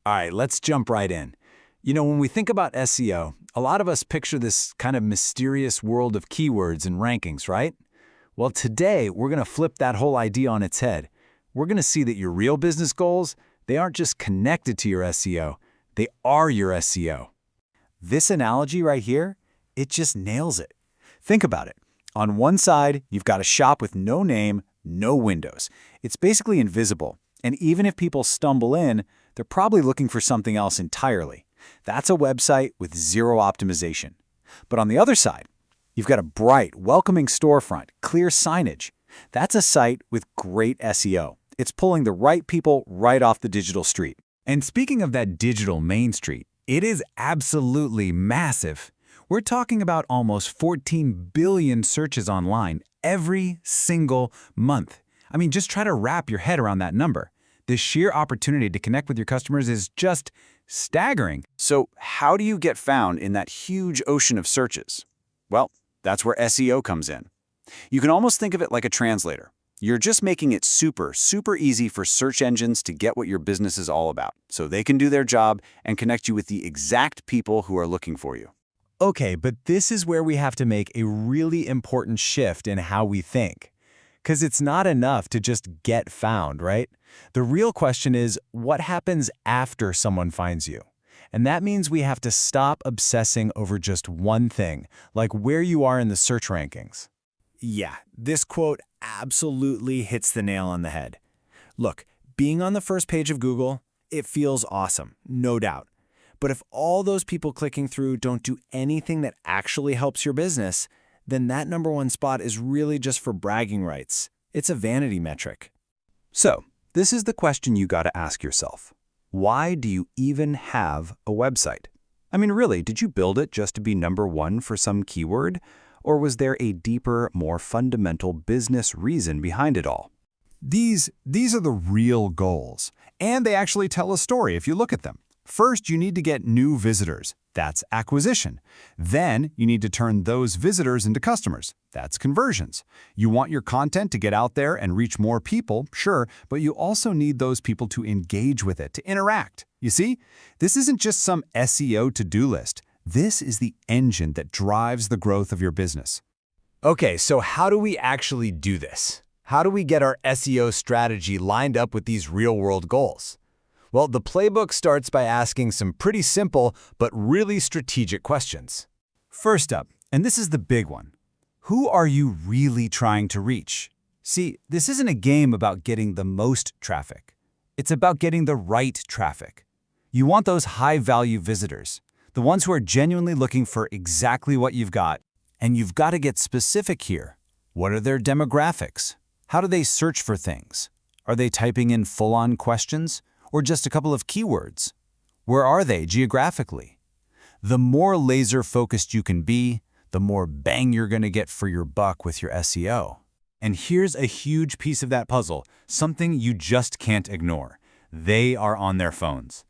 All right, let's jump right in. When we think about SEO, a lot of us picture this kind of mysterious world of keywords and rankings, right? Well, today we're going to flip that whole idea on its head. We're going to see that your real business goals, they aren't just connected to your SEO, they are your SEO. This analogy right here, it just nails it. Think about it. On one side, you've got a shop with no name, no windows. It's basically invisible, and even if people stumble in, they're probably looking for something else entirely. That's a website with zero optimization. But on the other side, you've got a bright, welcoming storefront, clear signage. That's a site with great SEO. It's pulling the right people right off the digital street. And speaking of that digital main street, it is absolutely massive. We're talking about almost 14 billion searches online every single month. I mean, just try to wrap your head around that number. The sheer opportunity to connect with your customers is just staggering. So how do you get found in that huge ocean of searches? Well, that's where SEO comes in. You can almost think of it like a translator. You're just making it super easy for search engines to get what your business is all about, so they can do their job and connect you with the exact people who are looking for you. Okay, but this is where we have to make a really important shift in how we think. Because it's not enough to just get found, right? The real question is, what happens after someone finds you? And that means we have to stop obsessing over just one thing, like where you are in the search rankings. Yeah, this quote absolutely hits the nail on the head. Look, being on the first page of Google, it feels awesome, no doubt. But if all those people clicking through don't do anything that actually helps your business, then that #1 spot is really just for bragging rights. It's a vanity metric. So, this is the question you got to ask yourself. Why do you even have a website? I mean, really, did you build it just to be #1 for some keyword? Or was there a deeper, more fundamental business reason behind it all? These are the real goals, and they actually tell a story if you look at them. First, you need to get new visitors. That's acquisition. Then, you need to turn those visitors into customers. That's conversions. You want your content to get out there and reach more people, sure, but you also need those people to engage with it, to interact. You see, this isn't just some SEO to-do list. This is the engine that drives the growth of your business. Okay, so how do we actually do this? How do we get our SEO strategy lined up with these real-world goals? Well, the playbook starts by asking some pretty simple but really strategic questions. First up, and this is the big one, who are you really trying to reach? See, this isn't a game about getting the most traffic. It's about getting the right traffic. You want those high-value visitors, the ones who are genuinely looking for exactly what you've got. And you've got to get specific here. What are their demographics? How do they search for things? Are they typing in full-on questions? Or just a couple of keywords? Where are they geographically? The more laser-focused you can be, the more bang you're going to get for your buck with your SEO. And here's a huge piece of that puzzle, something you just can't ignore. They are on their phones.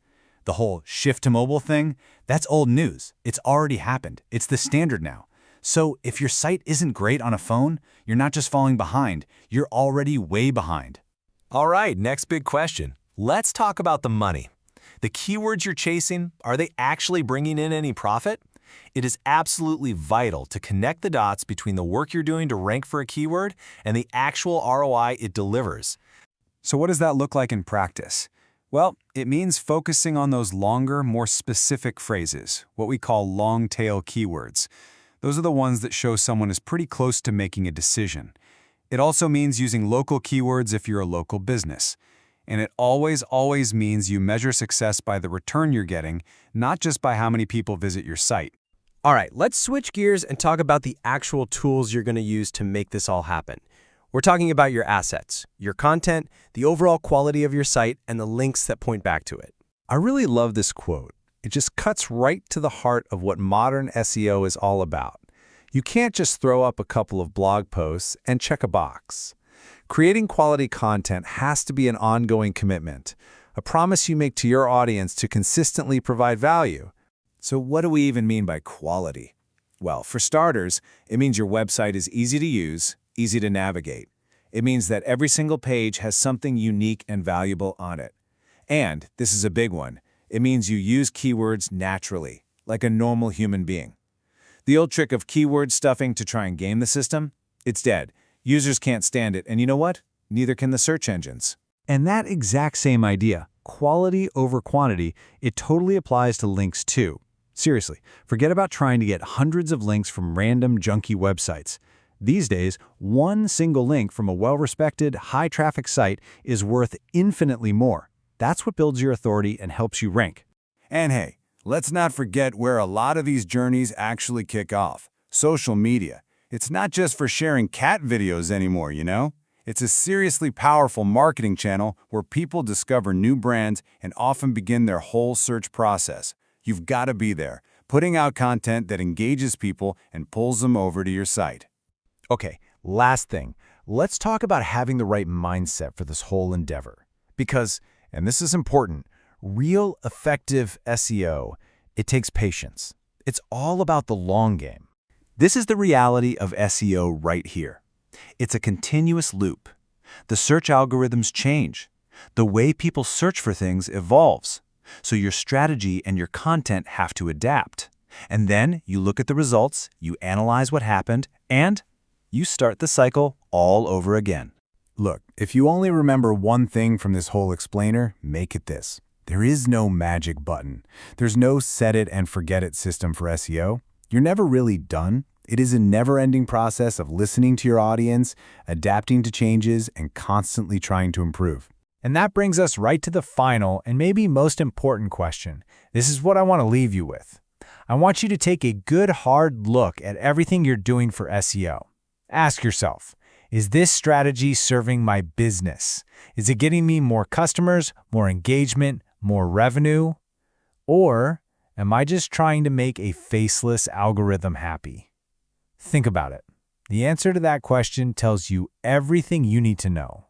The whole shift to mobile thing, that's old news. It's already happened. It's the standard now. So if your site isn't great on a phone, you're not just falling behind, you're already way behind. All right, next big question. Let's talk about the money. The keywords you're chasing, are they actually bringing in any profit? It is absolutely vital to connect the dots between the work you're doing to rank for a keyword and the actual ROI it delivers. So what does that look like in practice? Well, it means focusing on those longer, more specific phrases, what we call long-tail keywords. Those are the ones that show someone is pretty close to making a decision. It also means using local keywords if you're a local business. And it always means you measure success by the return you're getting, not just by how many people visit your site. All right, let's switch gears and talk about the actual tools you're going to use to make this all happen. We're talking about your assets, your content, the overall quality of your site, and the links that point back to it. I really love this quote. It just cuts right to the heart of what modern SEO is all about. You can't just throw up a couple of blog posts and check a box. Creating quality content has to be an ongoing commitment, a promise you make to your audience to consistently provide value. So what do we even mean by quality? Well, for starters, it means your website is easy to use, easy to navigate. It means that every single page has something unique and valuable on it. And, this is a big one, It means you use keywords naturally, like a normal human being. The old trick of keyword stuffing to try and game the system? It's dead. Users can't stand it, and you know what? Neither can the search engines. And that exact same idea, quality over quantity, it totally applies to links too. Seriously, forget about trying to get hundreds of links from random junky websites. These days, one single link from a well-respected, high-traffic site is worth infinitely more. That's what builds your authority and helps you rank. And hey, let's not forget where a lot of these journeys actually kick off. Social media. It's not just for sharing cat videos anymore, you know? It's a seriously powerful marketing channel where people discover new brands and often begin their whole search process. You've got to be there, putting out content that engages people and pulls them over to your site. Okay, last thing. Let's talk about having the right mindset for this whole endeavor. Because, and this is important, real effective SEO, it takes patience. It's all about the long game. This is the reality of SEO right here. It's a continuous loop. The search algorithms change. The way people search for things evolves. So your strategy and your content have to adapt. And then you look at the results, you analyze what happened, and you start the cycle all over again. Look, if you only remember one thing from this whole explainer, make it this. There is no magic button. There's no set it and forget it system for SEO. You're never really done. It is a never-ending process of listening to your audience, adapting to changes, and constantly trying to improve. And that brings us right to the final and maybe most important question. This is what I want to leave you with. I want you to take a good hard look at everything you're doing for SEO. Ask yourself, is this strategy serving my business? Is it getting me more customers, more engagement, more revenue? Or am I just trying to make a faceless algorithm happy? Think about it. The answer to that question tells you everything you need to know.